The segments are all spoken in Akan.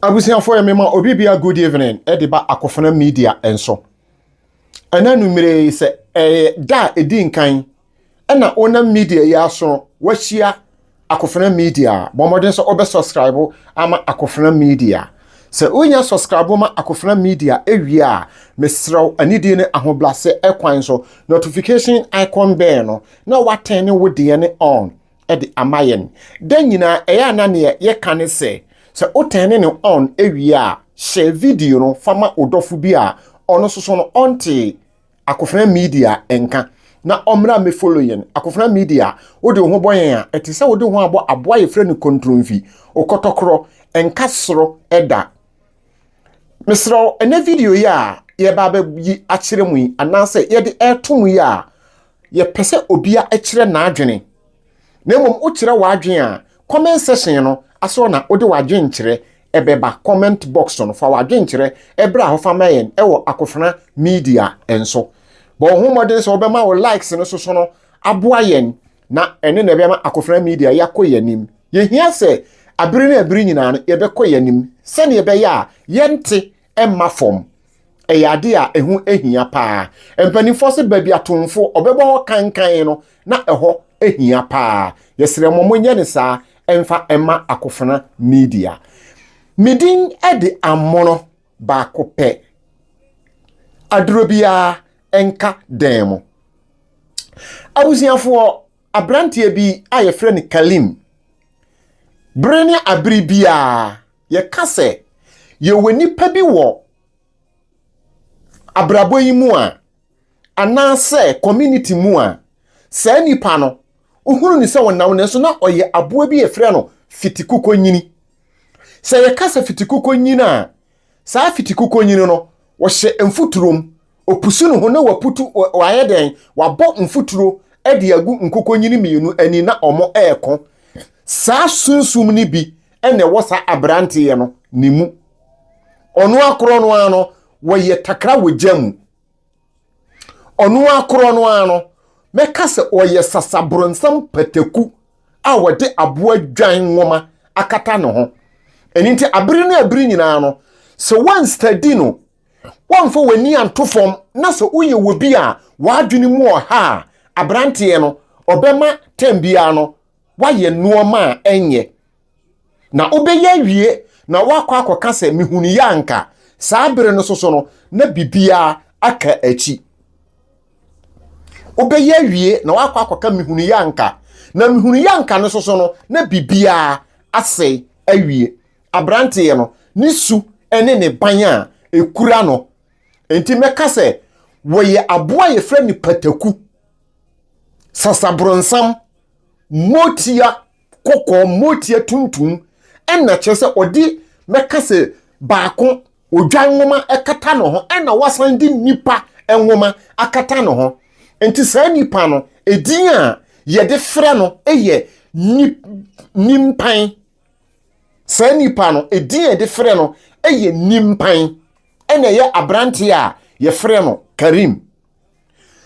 Abusianfo ya mema obibia good evening ediba akofana media enso ananu mire se da edi nkan na ona media ya so wahia akofana media bomodin so obe subscribe ama akofana media se onya subscribe ma akofana media ewie a mesrew anidie ne ahoblase ekwan so notification icon bell no na watene wo de ne on edi amayen den nyina eya na ne ye kane se so otene ne on ewie a share video no fama odofo bi a ono soso no onti akofana media enka na omra me following akofana media wo de ho boyen a etise wo de ho abo ye frɛ no kontromfi okotokro enka soro eda mesro ene video ya ye ba yi akire mu yi anase ye de etum ya ye pese obia akire na adwene na mom o kire wa adwen a comment section no aso na ode wa adwen kire ebeba comment box no fa wa adwen kire ebra ho fa mayen ewo akofana media enso bo ho modern so obema wo likes no so no aboa yen na ene na bema akofana media yakoyanim ye hia se abiri na abiri nyina no ye bekoyanim se ne be ya yente emma form eyade a ehu ehia pa empanifo se baabi atomfo obebo ho kankan no na eho ehia pa yesere momonye ne saa emfa emma akofana media midin ede amono ba kope adrobia enka demo abusianfo abrantie bi aye frɛ ne Kalim brene abribia ye kase ye wani pa bi wo abrabo yi mu a anase community mu a sa nipa no uhuru ni se wonam ne so na oye aboa bi ye frɛ no fitikuko nyini se ye kase fitikuko nyina sa fitikuko nyini no wo hye mfuturom opusu no ho na waputu waye den wabɔ mfuturo edi agu nkoko nyini mienu ani na omo eko sa sunsum ni bi ene wo sa abrante ye no nimu onu akoro no ano woye takra wojamu onu akoro no ano meka se oye sasabronsam pateku a wode aboa dwan nwoma akata no ho eninti abiri na abiri nyina no se one study no wonfo wani antofom na so uye wobi a wadwene mu ha abrante no obema tambia no waye nuoma enye na obeye wie na wakwa akoka se mihunu yanka saa bere no soso no na bibia aka achi obeye wie na wakwa akoka mihunu yanka na mihunu yanka no soso no na bibia ase awie abrante no nisu ene ne banya ekura no enti meka se woye aboa ye frɛ ni pataku sasabronsam motia koko motia tuntum enna kyese odi meka se baako odwan nwoma ekata no ho enna wasan di nipa enwoma akata no ho enti saa nipa no edin a ye de frɛ no eye nimpan saa nipa no edin ye de frɛ no eye nimpan ene ye abrante a ye frɛ no Karim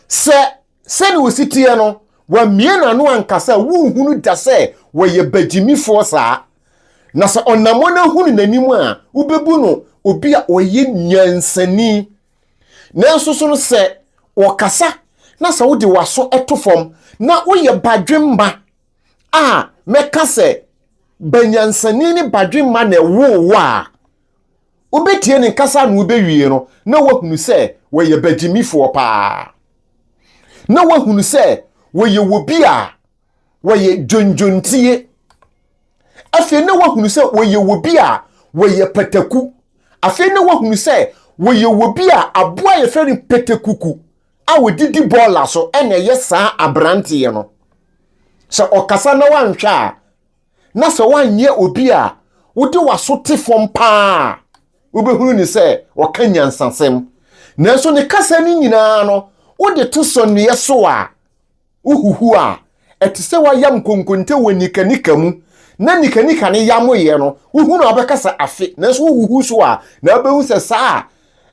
se ni wositie no wa miena no ankasa wuhunu da se wo ye bagimi fo saa na se onamo na hunu nanim a ubebu no obi a oye nyansani na nso no se wakasa na se wo de waso etofom na wo ye badwemba a meka se banyansani ni badwemma na wo wa obetie ne kasa no obewie no na wahunu se wo ye bagimi fo pa na wahunu se woye wobia woye jonjontie afi na wahunu se woye wobia woye pataku afi na wahunu se woye wobia aboa ye fere patakuku a wodidi bola so ene ye saa abrante ye no se okasa na wanhwa na se wanye obia wode waso tefom pa obehunu ni se wakanya nsansem na so ne kasa ni nyina no wode to so ne yeso a uhuhu a etise wa yam konkonte wonikanika mu na nikanika ne yamoye no uhu na obekasa afi na so uhuhu so a na abehu se saa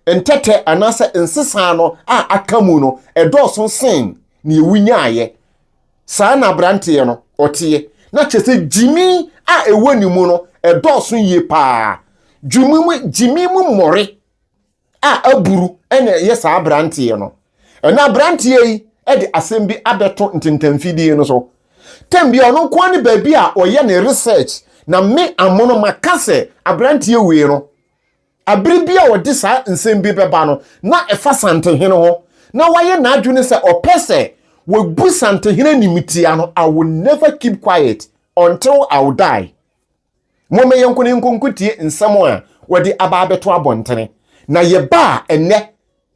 entete anase ensesa no a akamu no edoso sen ne ewunyaaye saa na brante no otie na chese jimi a ewani mu no edoso yie pa jimimu more a aburu ene yes abrante no na abrante yi e de asem bi abeto ntentamfidie no so tembi ono kwa ne ba bi a oye ne research na me amono makase abrante we no abiri bi a wodi sa nsem bi beba no na efa Asantehene ho na waye na adwene se opese we bu Asantehene nimitia no. I will never keep quiet until I will die. Mome yenkoni nkonkutie nsemo a wodi aba abeto abontene na ye ba enne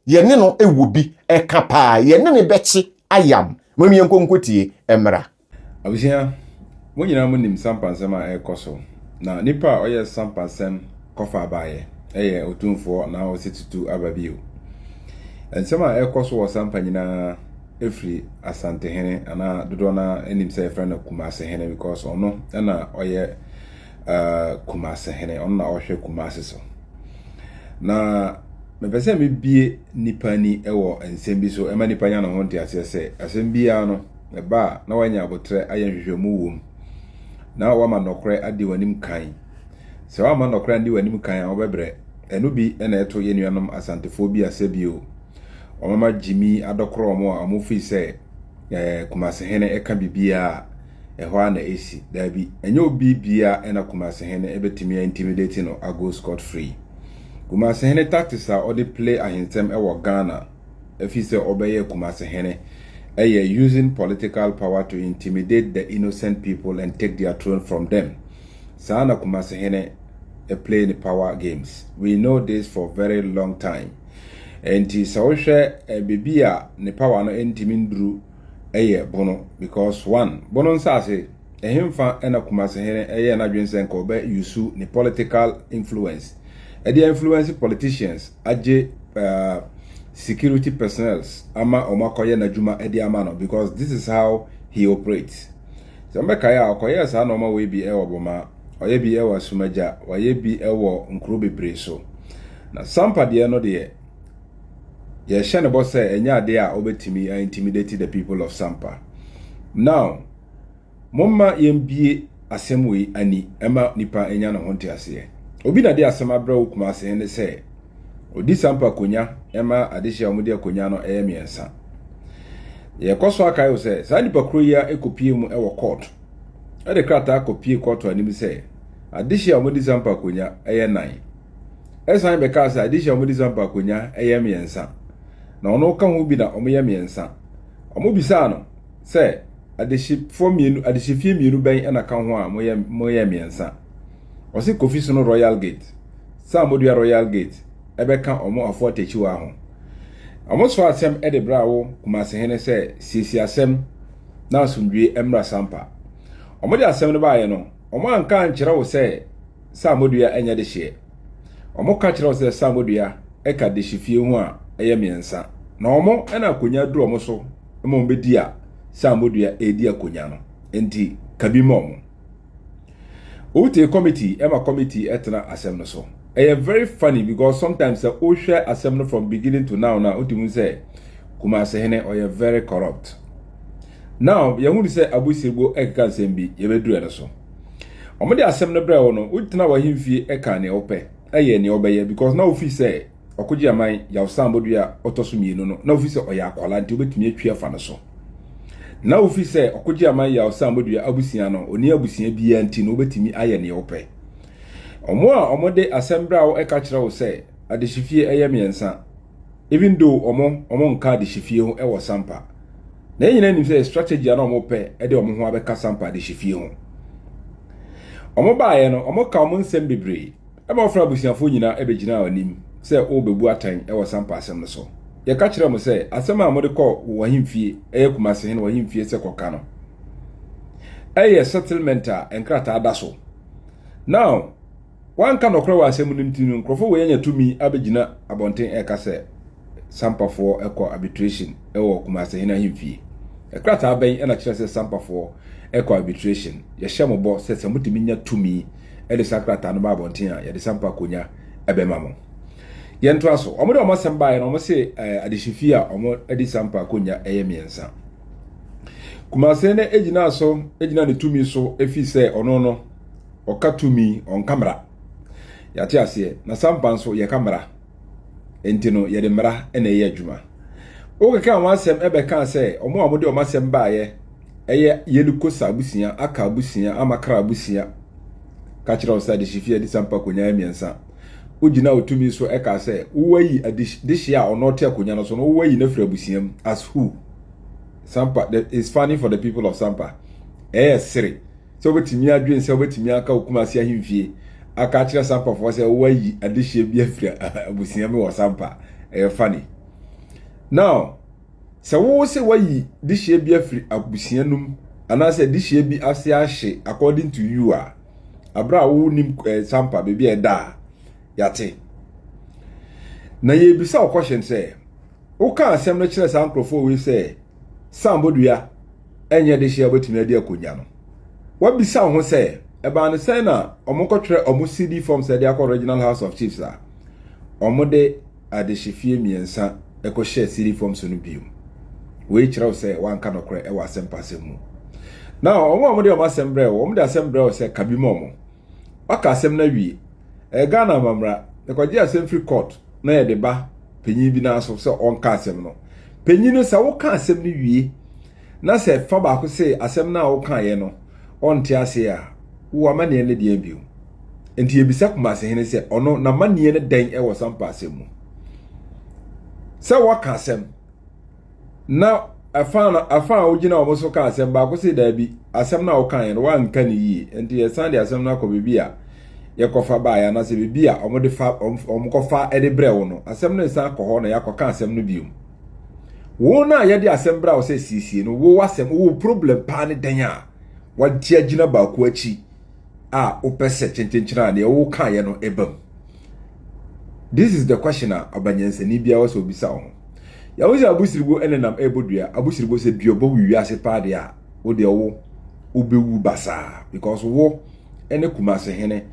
ye ne no ewubi eka pa ye ne bechi ayam. Mome yenkonkutie emra abusia wonyina mo nim sampansem a ekoso na nipa oye sampansem kofa abaye eye Otumfuo na Osei Tutu ababio ensem a ekoso wo sampanyina efri Asantehene ana dodo na enim se friend Kumasehene because ono na oye Kumasehene ono na ohwe Kumase so na mepese me bie nipa ni ewo ensem bi so ema nipa nya no ho ntiase se asem bia no eba na wanya abotre ayenhwehwemu wom na wama nokre ade wanim kan se wama nokre ade wanim kan a obebre enu bi na eto ye nuanom asantefo bi asebio omama jimi adokro omo a amofi se Kumasehene eka bibia ehwa na esi dabi enye obi bia na Kumasehene ebetimi intimidate no ago scot free Kumasehene tactics a odi play ahintem ewo Ghana efi se obeye Kumasehene using political power to intimidate the innocent people and take their throne from them. Sana Kumasehene play the power games. We know this for very long time. And Saoshe Bibia ne power no intimindru Bono because one Bono sase himfa ena Kumasehene na dwensen ko be use ne political influence. The influence politicians aje security personnel ama omakoye na juma edi amano because this is how he operates. Sambeka ya okoye sa no ma we bi ewo boma oye bi ewo sumaja oye bi ewo nkuru bebre so na sampa de no de ye shane bo say enya ade a obetimi intimidate the people of Sampa. Now momma yembie asem we ani ema nipa enya no honte ase obi na de asem abra Kumasehene say odi Sampa konya ema adehia omudi akonya no miensa ye koso akai o se sa nipa kro ya ekopie mu ewo court e de krata akopie court anim se adehia omudi Sampa konya 9 esan be ka se adehia omudi Sampa konya miensa na ono ka ho bi na omo miensa omo bisa no se adehifie mienu ben na ka ho a moye miensa o se kofi so no Royal Gate sa modua Royal Gate ebeka omo afo techiwa ho omo so asem ede brawo Kumasehene se sisi asem na asundwe emra Sampa omo de asem no baaye no omo anka nkyere wo se sa modua enya de hye omo ka kyere wo se sa modua eka de hyefie ho a miensa na omo na akonya duru omo so emo mbedi a sa modua edi akonya no enti kabi mo Ute committee etna asem no so very funny because sometimes the share assembly from beginning to now utimu say Kumasehene or very corrupt. Now you want say abusirbo eka sembi ye bedu e so. Omode assembly bra wono utina wa himfie eka ne ope ne obeye because now ofi say okoji aman ya osambodu ya otosumienu no na ofi say oya akwala nti obetumi atwa fa no so. Na ofi say okoji aman ya osambodu ya abusia no oni abusia bia nti no obetumi aye ne ope. Omode assembly o eka kire wo say adehifie miensa even though omo nka adehifie ho wo Sampa na nyina nim say strategy na omo pe de omo ho abeka Sampa adehifie ho omo baaye no omo ka omo nsem bebre e ma ofra busiafo nyina ebegina anim say o bebu atan wo Sampa asem no so ye ka kire mo say asem a mode ko wahimfie Kumasehene wahimfie se koka no settlement a enkrata adaso now one kan okra wa asem nim tinu nkrofo we nya tumi abegina abonten eka se Sampa for eko arbitration ewo Kumasehene ahimfie ekrata aben na kire se Sampa for eko arbitration ye hyemo bo se mutimi nya tumi e de sakrata no ba abonten a ye de Sampa konya ebema mo ye nto aso omode omasem bae no omse adehifie a omo edi Sampa konya miensa Kumasehene ejina ne tumi so efi se ono no okatumi on camera yate ase na sampa nso ye kamera enti no ye de mra na ye adwuma o ka ma asem ebe kan se omo amode o masem ba ye eye yelukosa abusia aka abusia amakra abusia ka kira o sa de hifie de sampa konya miensa ugina otumi so eka se uwayi adishia onote akonya no so no uwayi na fra abusiam as who sampa is funny for the people of sampa siri so betimi adwen se betimi aka okumase ahimfie aka kira sampa fo se uwayi adishia bi afra abusiam wo sampa funny now se wo se wayi dishia bi afri abusianum anase dishia bi ase ahye according to you abra wo nim sampa be bi eda yate na ye bisa o question say o ka asem no kire sankrofo we say sambodua enye de hia betumi ade akonya no wa bisa ho say e ba no say na omokotwere CD form say de akọ original house of chiefs omode ade hifie miensa eko share CD form so no biom we kire say wan ka no kore e wa asem pasem mu na omode o masem bre o omode asem bre o say kabimo mo aka asem na wie Ghana mamra ekwaji asem free court na ye de ba penyin bi na so se onka asem no penyin no se wo ka asem ni wie na se fa ba ko se asem na wo ka ye no onte ase wo amane ne de abiu enti ebisa kuma se hene se ono na mane ne den e wo sampa asem mu se wo ka asem na afan ogina wo so ka asem ba ko se da bi asem na wo ka ye no wa nka ni yi enti ye san de asem na ko bibia yekofa ba ya na se bibia omode fa omkofa ede brewo no asem no nsan akọ na yakoka asem no biom wo na ye de asem bra wo se sisi no wo asem wo problem pa ne den wa dia gina ba ko achi opese chenchira na wo ka ye no ebam. This is the question abanyense ni bia wo so bisa ho ya wo se abusiribo enenam ebodua abusiribo se biobo wi ase pa de wo de wo obewu basa because wo ene kumase hene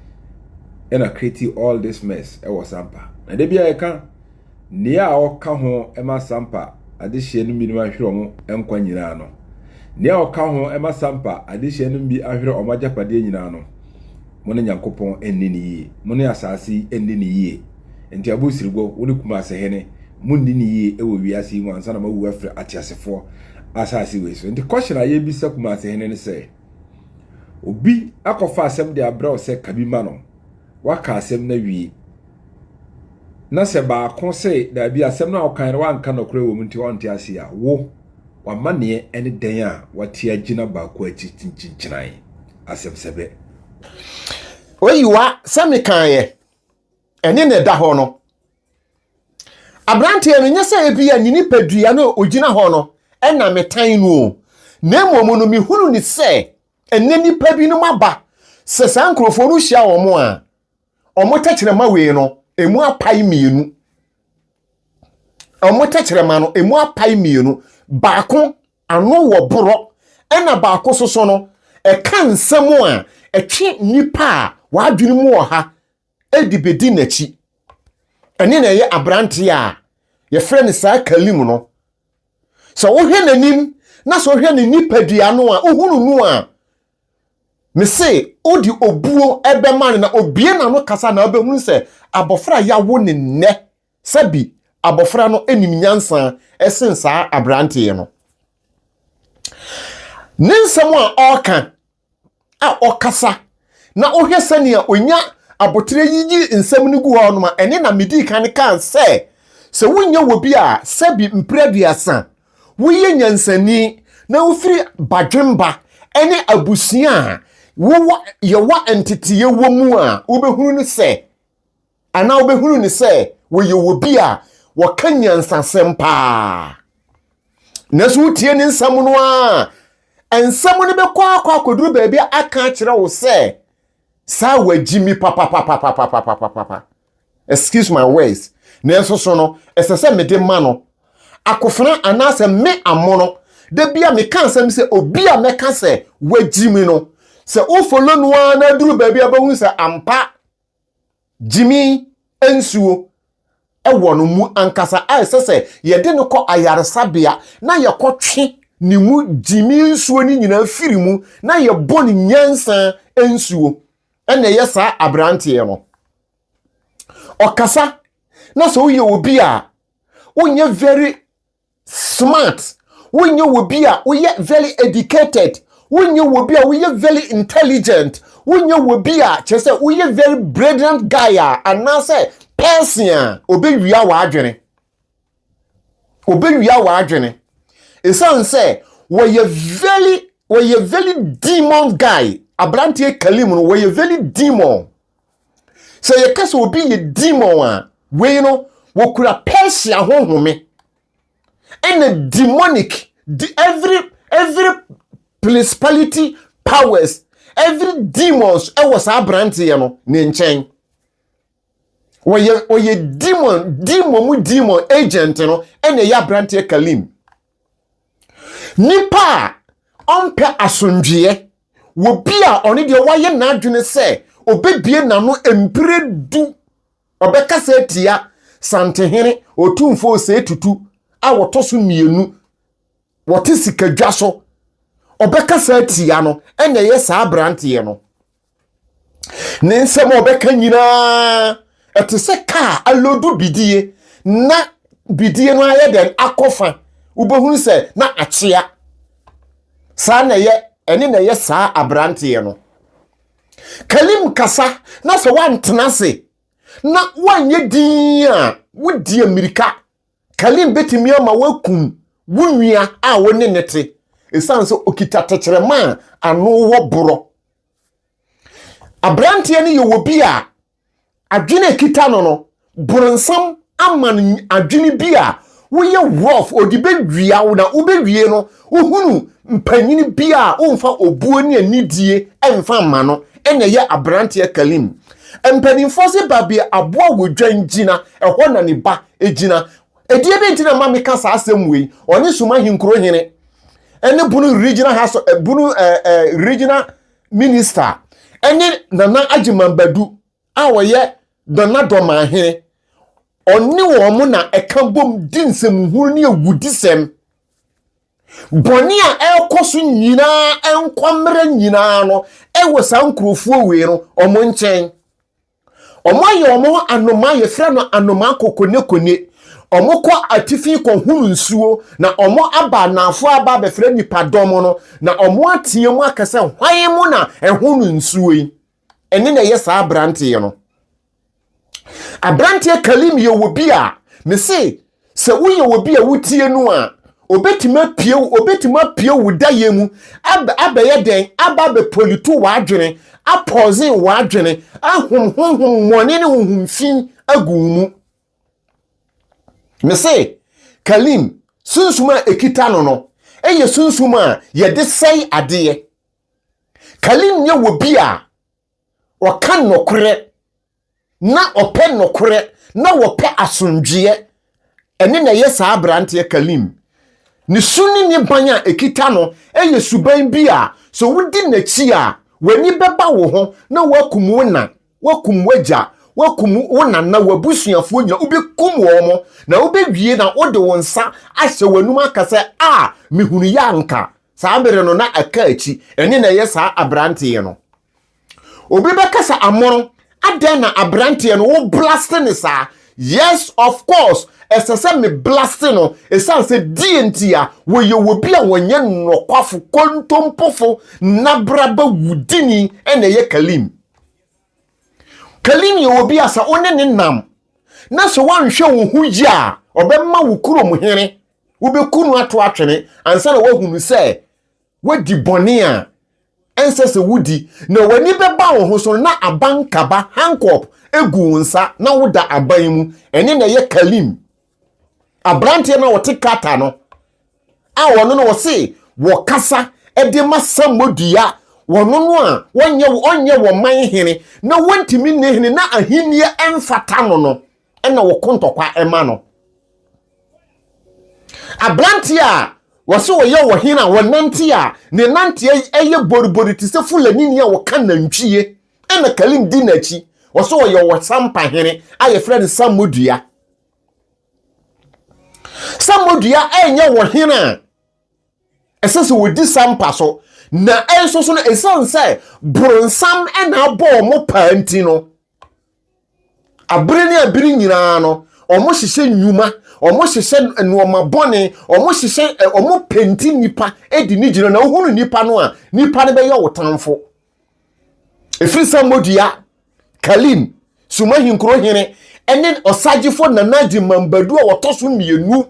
and I create all this mess e was sampa na de bia e kan ne a o ka ho e ma sampa ade hye no bi no ahwere omo enkwa nyina no ne a o ka ho e ma sampa ade hye no bi ahwere omo japade nyina no mo ne nyankopon enni ni yi mo ne asasi enni ni yi enti abusirigo wo ne kuma se hene mo ndi ni yi e wo wiase mu ansa na ma wu afre atiasefo asasi we so enti question aye bi sa kuma se hene ne se obi akofa asem de abra o se kabima no waka asem na wie na se ba ko se da bi asem na okan wa nka no kure wo mti wonte ase wo wa mane ene den wate agina ba ko achi chinchinchiran asem sebe oyiwa sami kan ye ene ne da ho no abrante no nyese ebi ya nini padua no ogina ho no ena metan no na momo no mihunu ni se ene ni pabi no maba se sankrofo no hia wo mo omo tachirema we no emu apai mienu omo tachirema no emu apai mienu baako ano wo boro ena baako soso no e kan nsem etwe nipa wa adwene mu ha edibedi nachi ene na ye abrante ye frɛ ne saa kalim no so wo hwɛ nanim na so hwɛ ne nipadua no ohunu nu me say odi obuo ebe man na obie na no kasa na obehunu se abofra ya wo ne nne sabi abofra no enim nyansa esensa abrante no ninsam oka okasa na ohwe sane onya abotre yigi nsam ni gu ho no ma ene na medi kan se wonya wo bi sabi mpraduasa woye nyansani na ofiri badwemba ene abusia wo yewa entity ye wo mu obehunu ne se ana obehunu ne se wo ye wo bi wo kanyansa sempa na so tie ne nsam no ensam ne be kwa koduru ba bi aka kire wo se sa wagimi papa excuse my words na so no esese mede ma no akofra anase me amono de bia me kan sam se obi a meka se wagimi no se o follow no na duru ba bia bahu se ampa jimi ensuo ewo no mu ankasa esese ye de no kɔ ayaresabea na ye kɔtwe ni mu jimi ensuo ni nyina firi mu na ye bɔ ni nyansa ensuo ene ye sa abrante no okasa na so ye obi a wonye very smart, wonye obi a woye very educated, wonye obi a woye very intelligent, wonye obi a chese woye very brilliant guy a anase person obewia wa adwene, obewia wa adwene. Esan say woye very demon guy. Abrante Kalim no woye very demon. So ye kase obi ye demon a we no wokura Persia honhome. And a demonic, every principality powers, every demons was Abrante no ne nchen. Woye demon agent no ene ya Abrante Kalim. Nipa ompe asundwie wo bia oni de waye na adwene se obebie na no empredu obeka se tia Asantehene Otumfuo Osei Tutu a wotoso mienu wote sikadwa so obeka se tia no ene ye sa Abrante no ne nsem obeka nyina ete se ka alodu bidie na bidie no aye den akofa ubohunu se na achia sa na ye eni na ye sa Abrante no Kalim kasa na so wantena se na wanye din a wodi Amerika Kalim betimi ama wakum wunwia a woni nete esan so okita techerema anu wo boro Abrante ne ye wobi a adwene kita no boronsam aman adwene bi a woye rough odibewia wo na ubewie no uhunu mpanyini bi a umfa obuo ne anidie emfa ma no ene ye Abrante Kalim empanimfo se babia aboa wodwan gina ehɔ na ne ba egina edie be ntina ma meka sa asem wei oni suma hinkro hene ene bunu regional house bunu regional minister ene nana agimambadu a woye dona doma hene oni wo mu na ekambom dinsem huru ne ewudisem boni a ekoso nyina enkwamre nyina no ewo sankrofo we no omo nchen omo ye omo anoma ye fra no anoma kokone omo kwa atifi ko hunu nsuo na omo aba nafo aba be fra nipa dom no na omo atie mu akase hwan mu na ehunu nsuo yi ene na ye sa Abrante no Abrante Kalim ye wobi a me se woye wobi a wutie no a obetima pie wuda yemu abaye den ababe politu wa adwene apoze wa adwene ahum mone ne humfin agumu me se Kalim sunsuma ekita no eye sunsuma ye de sei ade Kalim ye wobi a okan nokore na open nokore na wope asundwie ene na ye sa Abrante Kalim ni suni ni banya ekita no eye suban bi a so wudi nachi a wani beba wo ho na wakum wona wakum waja wakum wona na wabusuafo nya ubekum wo mo na ubewie na ode wonsa ahye wanum akase a mehunu ya nka saa bere no na aka achi ene na ye saa Abrante no obi bekasa amoro adan na Abrante no wo blasting saa. Yes, of course. Esese me blasting no. Esan se DNT a wo ye wobi a wonye nokwafu kontompofo nabraba wudini ene ye Kalim. Kalim ye wobi asa one ne nam. Na so wanhwe wo huji a obemma wo kurom here. Wo be kunu ato atwene ansa na wo hunu se wadi bone a ensese wudi na wani beba wo ho so na abankaba hankop egu nsa na woda aban mu ene na ye Kalim. Abrante na wote kata no a wono no wo se wo kasa ede masamodua wono no a onye wo man hene na wontimi ne hene na ahinie emfata no ena wo kontokwa ema no Abrante a waso wo ye wo hina wo nante a ne nante eye boribori ti se fulani ni a wo kan nantwie ena Kalim di nachi waso wo ye wo sampa hene aye friend samodua enye wo hina esese wo di sampa so na enso so no esan say bronsam ena abo mo panti no abere ne abiri nyina no omo hihye nnwuma omo hihye nnuoma bone omo hihye omo penti nipa edi ni gino na ohunu nipa no a nipa ne be ye wotamfo efiri samodia Kalim suma hinkro hene ene osagifo nanaji mambadu a wotoso mienu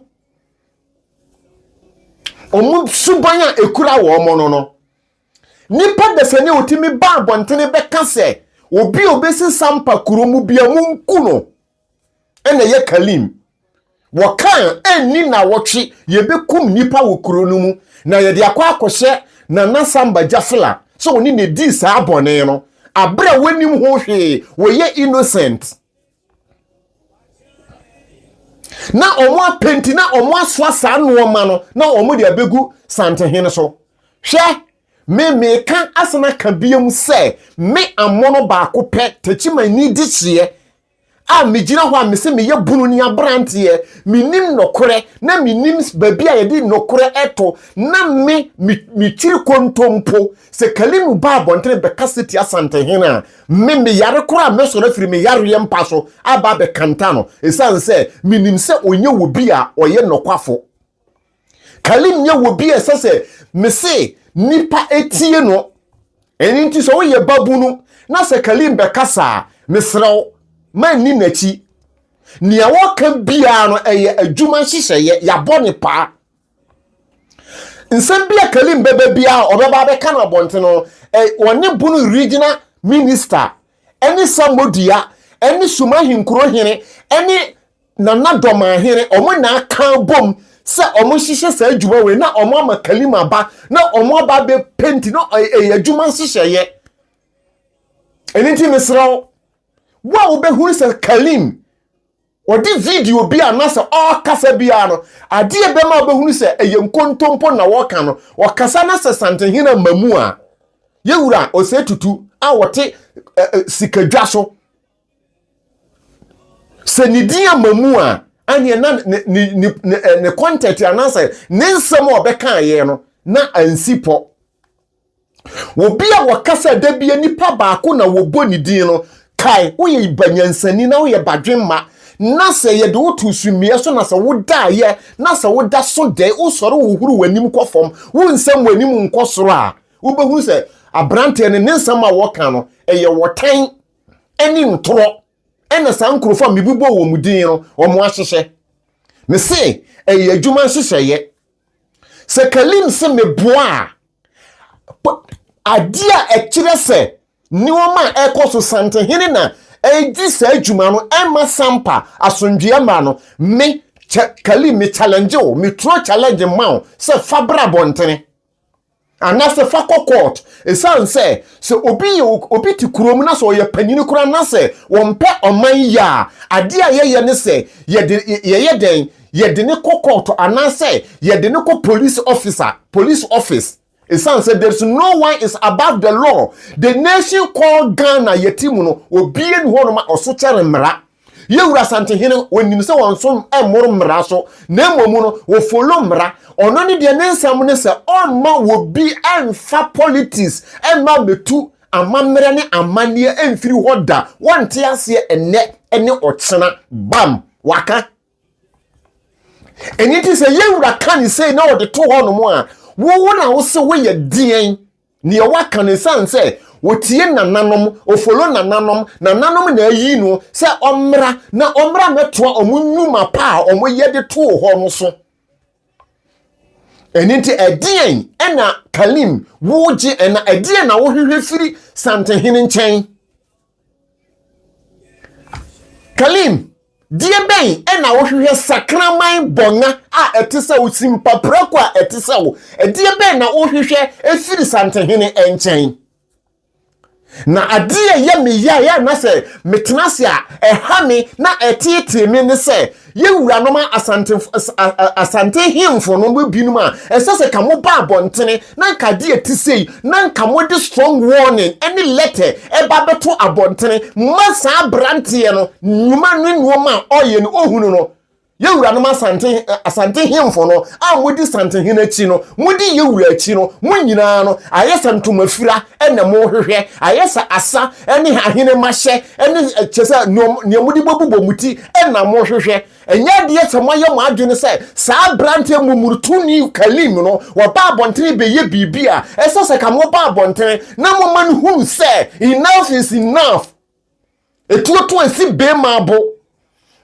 omu subanya ekura wo mo no nipa desane otimi ba abontene beka se obi obesi sampa kuromu bia munku no ene ye Kalim wokan enni na wotwe yebekum nipa wo kuro no mu na ye de akwa akɔhye na nasamba jafla so oni ne di sa abone no abra wanim ho hwe wo ye innocent na omo apenti na omo aswa sa nooma no na omo de abegu Asantehene so hwe me kan asana ka biam se me amono ba ko pe tachima ni di hye a mejina ho a mese me ye bunu ni abrante ye minim nokore na minim babi a ye di nokore eto na me tiri kontompo se Kalim ba bontere be kaseti Asantehene a me yare kora me so refiri me yare ye mpa so aba be kanta no esan se minim se onye wo bi a oye nokwafo Kalim nye wo bi se me se nipa etie no eni nti so wo ye babunu na se Kalim be kasa mesrew man ni nachi ni awoka bia no eye adwuma hyehyeye ya bone pa nsem bia Kalim bebe bia obeba be kana bonte no woni bunu regional minister eni samodia eni suma hinkro hene eni nana doma hene omo na aka bom se omo hyehyɛ sa adwuma we na omo ama Kalim aba na omo ba be penti no adwuma hyehyeye eni nti mesrew wa obehuru se Kalim odi video bi anase o kasa bia no ade e be ma obehuru se eyenkontompo na wo ka no o kasa na se Asantehene mamu a yewura Osei Tutu a wote sikadwa so se nidia mamu a anye na ne content anase ne nsem obeka ye no na ansipo wo bia wo kasa da bia nipa baako na wo boni din no kai wo ye banyansani na wo ye badwemma na se ye de wotu sumie so na se wo da ye na se wo da so de wo soro wo huru wanim kofom wo nsam wanim nkosoro a wo behu se abrante ne nsam a wo ka no eye wotan eni ntoro ena sankrofo mebubo wo mudin no wo mo ahyehye me se eye adwuma hyehyeye se Kalim se meboa adia ekire se niwoma ekoso Asantehene na eji sa adwuma no ema sampa asondua ma no me Kalim me challenge o me tro challenge ma o se fabra bontene ana se fa court esan se obi ti kurom na so ye panyini kura na se wonpe oman ya ade a ye ne se ye de ne court ana se ye de ne police office Esan said there's no one is above the law. The nation called Ghana yetimu no obie ni hono ma osochere mra. Yewura Asantehene wonim se wonso emoro mra so na emomu no wo follow mra. Ono ni de nensam ne se onma wo bi emfa politics emma betu amamre ne amanie emfiri hoda wonte ase ene ochena bam waka. Eniti se yewura kan say na wo de to hono mo a wo na wo se wo ye dien ne wa kan se wotie nananom ofolo nananom na ayi no se omra metoa omunnuma pa omo ye de to ho no so eninti edien ena Kalim woje ena edien na wo hwehwe firi Asantehene nchen Kalim die ben ena wo hwehwe sakraman bonga a etese wo simpaprako a etese wo die ben na wo hwehwe efiri Asantehene enchen na adie ye me ya na se metenase a ehame na etete me ne se yewura no ma Asantehene fo no binum a esese ka mo ba abontene na nka die tisei na nka mo de strong warning any letter eba beto abontene masa brante no nyuma nuoma oye no ohunu no yewura no Asantehene mfo no a mudi Asantehene achi no mudi yewura achi no munyina no ayesa ntomafira ene mo hwehwe ayesa asa ene ahene mahye ene chesa ne mudi bobubo muti ena mo hwehwe enya de samaye mo adwene se saa brante mumurutuni kalim no wo ba abontere be ye bibia esese ka mo ba abontere na mo man hu se enough is enough etuoto esi be mabo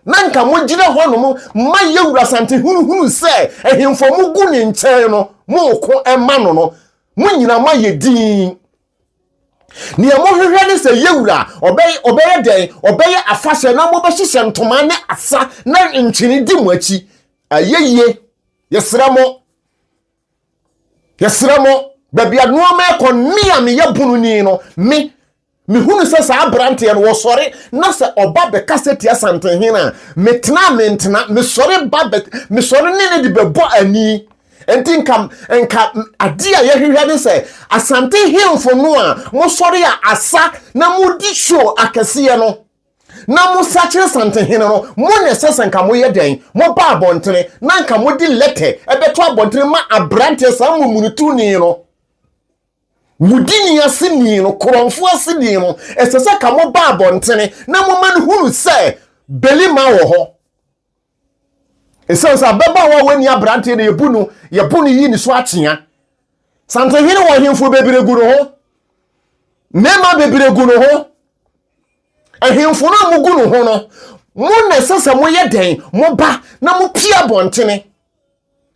nanka mo gire ho no mo mayewura Asantehene se ehemfo mu gu ne nkyɛn no mo ko ema no munyina mayedin ni mo hwehwe ne se yewura obeye den obeye afahye na mo be hyehyɛ ntoma ne asa na ntwene di mo achi ayeye yesramo babia nuoma ekonomia me yabunu ni no me hunu se sa abrante no wo sore na se oba be kaseti Asantehene a mentena me sore me sore ne de bebo ani enti nka ade a yehwehwe ne se Asantehene fo no a mo sore a asa na mo di show akese no na mo sache Asantehene no mo ne sese nka mo yeden mo ba abontere na nka mo di letter ebeto abontere ma abrante sa mo munutu ni no wudini asini no koronfo asini no esese ka mo ba abontere na mo man hunu se belima wo ho esensa baba wa wani abrante ne yebunu yi ni so akyea Asantehene wo hemfo bebiregu no ho mema bebiregu no ho ahemfo na mugu no ho no mo na sese mo yeden mo ba na mo pia abontere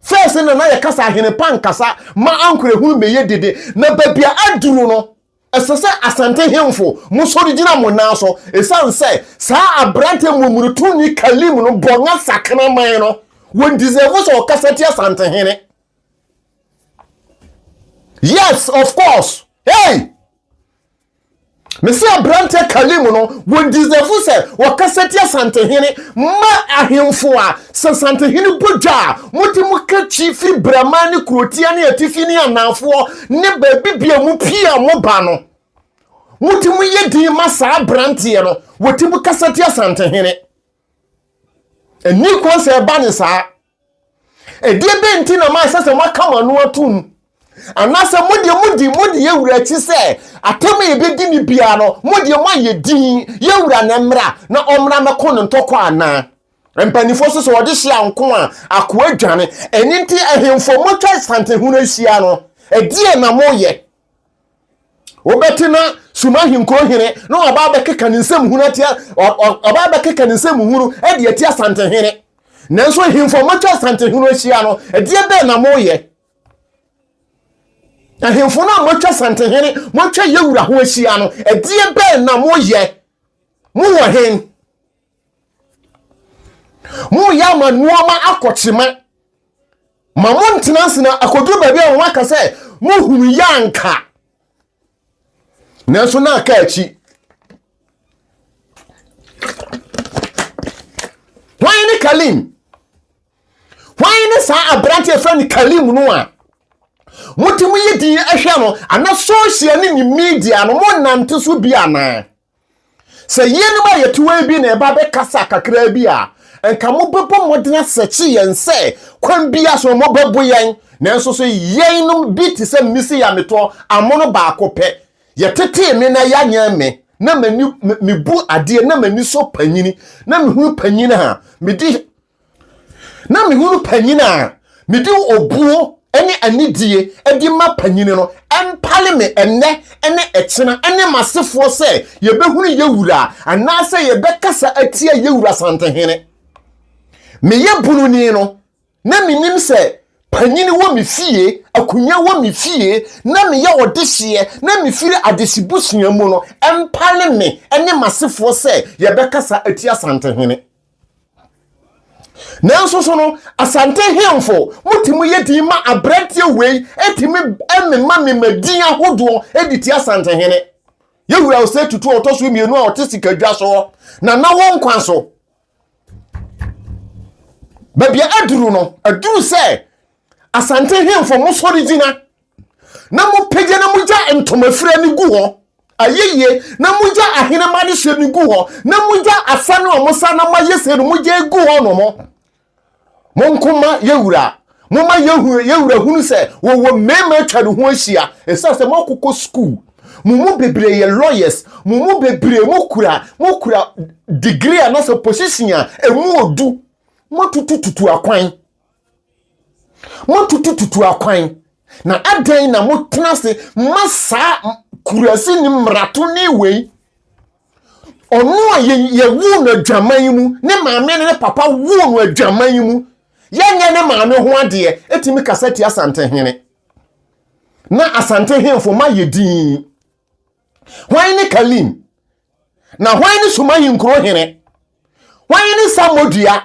first na ye kasa ahene pankasa ma ankure hu me yedede na babia aduru no esese Asantehene fo mo so rigina mo na so esan se saa abrante mumurutu ni kalim no bonga sakana man no won deserve so kasati Asantehene. Yes, of course. Hey, me say abrante kalim no won deserve se wakasati Asantehene ma ahemfo a Asantehene bodwa motimu ka chief bramani krotia ne atifini anafo ne babibia mu pia mo ba no motimu yedi ma sa abrante no wotimu kasati Asantehene eni ko se ba ne sa edie benti na ma sese makama no atum anase mudi yewura chi se atome yebedi ni bia no mudi mo ayedin yewura na mra na omra meko ntoko ana empanifo so wode hia nko a akoa dwane eni nti ahemfo motwa Asantehene ahia no edie na moye obetina sumahinko hene no oba bekeka nsem hunu atia oba bekeka nsem hunu edi atia Asantehene nanso ahemfo motwa Asantehene ahia no edie be na moye ahemfo na motwa Asantehene motwa yewura ho ahia no edie be na moye mo wo hen mo ya ma nuoma akochema ma mo ntenanse na akoduru baby a won aka se mo hunu yanka nanso na aka achi why ni kalim why ni sa abrante friend kalim no a motimu yedi ahwe no ana social ni media no mo nante so bia na se yenu ba yetuwa bi na eba be kasa kakra bi a enka mo bebo modena sechi yen se kwan bia so mo bebo yen nanso so yen no bi ti se misi ya meto amono ba akopɛ yetete me na ya nya me na mani mebu ade na mani so panyini na mehunu panyina ha medi na mehunu panyina medi obuo ene anidie edi ma panyini no empale me ene echena ene masefo se yebehunu yewura anase yebekasa atia yewura Asantehene me yebunu ni no na minim se panyini wo me fie akunya wo me fie na me ye odehye na me firi adesibusia mu no empale me ene masefo se yebekasa atia Asantehene nanso so no Asantehene fo motimu yedi ma abrante wei etimi emema me madin ahodo editi Asantehene yewura Osei Tutu otoso mienu a otesika dwa so na won kwan so babia aduru no aduru se Asantehene fo mo sorigina na mo pege na muja entomafira ni gu ho ayeye na muja ahene ma de hye ni gu ho na muja asa na omosa na ma yese no muja gu ho no mo monkoma yewura moma yewura hunu se wo mema atwa ne ho ahia esa se mokoko school mumu bebre ye lawyers mumu bebre mokura degree anasa position a emu odu motutututu akwan na adan na motena se masa kurasi ni mrato ni wei ono a ye wu na dwaman mu ne maame ne papa wu no dwaman mu yenye ne maame ho ade etimi kasati Asantehene na Asantehene fo ma yedin hwan ne Kalim na hwan ne Sumayi nkro hene hwan ne Samodua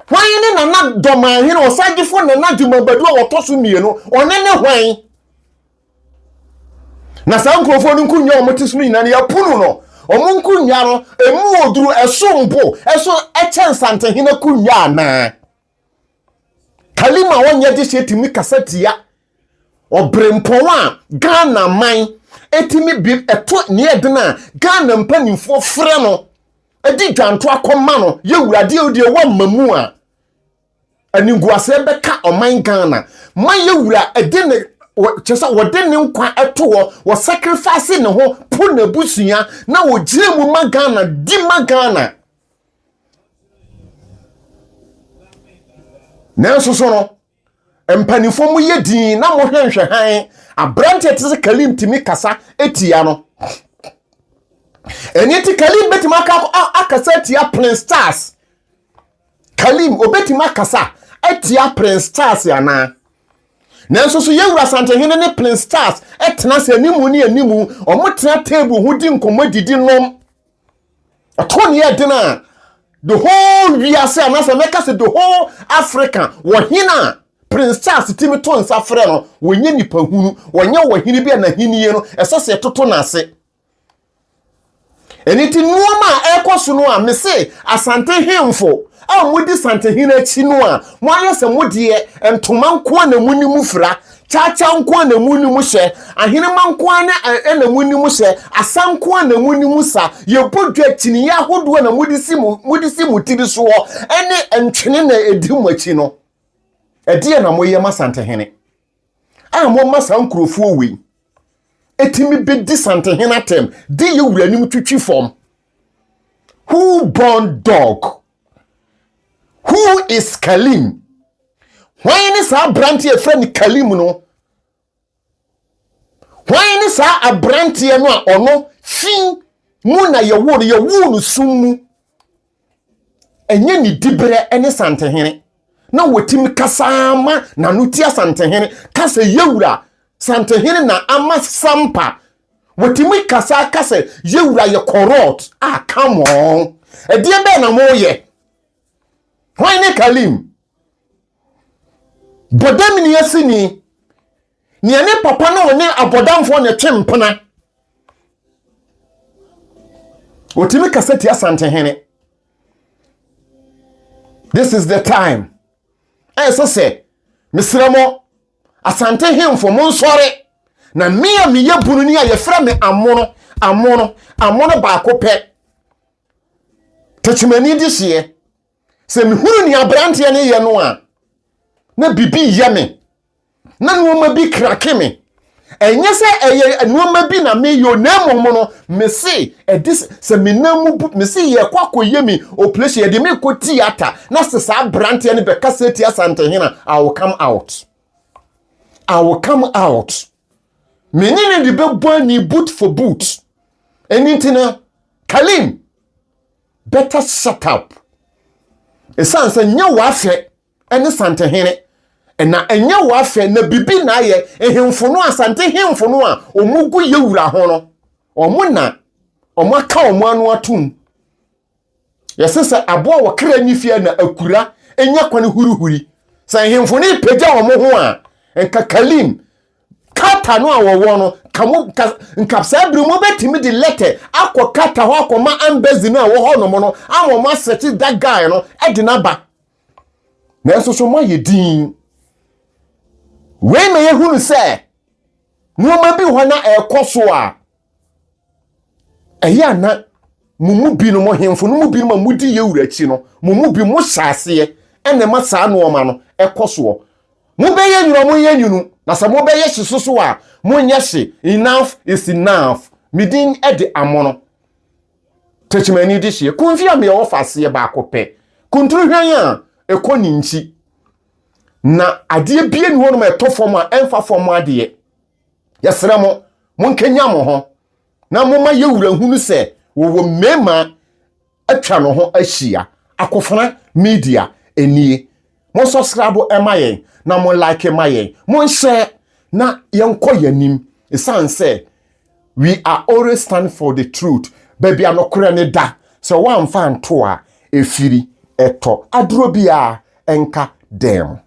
hwan ne Nana Domanhene osagifo Nana Jumabadu a wotoso mienu one ne hwan na sa nkrofo no nkunya omotiso nyina ne yapunu no omunkunya no emu oduru esompo eso eche Asantehene kunya na Kalima wonye de setimi kasatia obrempon a Ghana man etimi bi eto ne edena Ghana mpanimfo frɛ no edi dwanto akoma no yewurade odi wa mamu a aninguase beka oman Ghana man yewura edene chesa wodene nkwa eto wo sacrifice ne ho pu na busuya na wo gire mu ma Ghana di ma Ghana nanso so no empanifo mu yedin na mo hwenhwe han abrante tese Kalim timi kasa etia no eniti Kalim betima akasa etia Prince Stars Kalim obetima kasa etia Prince Stars yana nanso so yewura Asantehene ne Prince Stars etena se animu ne animu omotena table hudi nkomodidi nom atoni edena the whole we are saying na make us the whole Africa wohina Prince Charles timi to nsa frɛ no wonye nipa hunu wonye wohini bia na hiniye no esese toto na ase eniti nuoma ekoso no a mese Asantehene fo a mudi Asantehene achi no a mo ayese modie entoma nko na munimu fra chacha nko na munimu hye ahene manko na munimu hye asanko na munimu sa yebodwa chini ya hodo na mudisi tiri so ene entwene na edimu achi no edie na moye Asantehene a mo masa nkrofo we etimi bedi Asantehene atem di yewura nim twitwi form who born dog who is Kalim why ni sa brantie e friend Kalim no why ni sa abrantie no a ono fin mu na yewo no summu enye ni dibre ene Asantehene na wotimi kasama na nuti Asantehene kasa yewura Asantehene na ama sampa wotimi kasa yewura ye corrupt come on edie be na moye why ne Kalim bodam ni asini ni ane papa na one abodamfo ne twempena wotimi kasa ti Asantehene this is the time so say misramo Asantehene fo mon sore na mia me yebunu ni ayefra me amono ba akopɛ tachumani di hye se me hunu ni abrante ne ye no a na bibi ye me na nuoma bi krake me enye se eye nuoma bi na me yo na momo no me se edis se me namu me se ye kwakoye me operation ye de me ko theater na se sa abrante ne be kaseti Asantehene I will come out menene de be boni boot for boot anything Kalim better shut up esanse nya wafe ene Asantehene na enya wafe na bibi na ye ehemfo no Asantehene fo no a omugu yewura ho no omaka omanu atum yesese abo a wokra nifia na akura enya kwane huruhuri san ehemfo ni peja omo ho a enka Kalim kata no a wowo no kamo nkapsa bru mo betimi de letter akọ kata ho akoma embassy no a wo ho no mo no amoma set that guy no edina ba na so mo yedin we me yehunu se nuoma bi ho na ekoso a eya na mumu bi no mo hemfo no mu bi no mudi yewura chi no mumu bi mo hyase ene ma saa no ma no ekoso mo be ye nyuro mo ye nyunu na se mo be ye hyesoso a mo nye hye enough is enough midin ede amono techimani di hye kunfi am ye wo fase ba akopɛ kunturu hwan a ekoni nchi na ade bie ni wono ma etofom a emfa fom ade yesere mo nkenya mo ho na mo ma ye wura hunu se wo mema atwa no ho ahia akofana media enie mo subscribe emayen na mo like emayen mo share na yenko yanim isanse we are always stand for the truth baby anokore ne da so wan fa nto a efiri eto aduro bia enka dem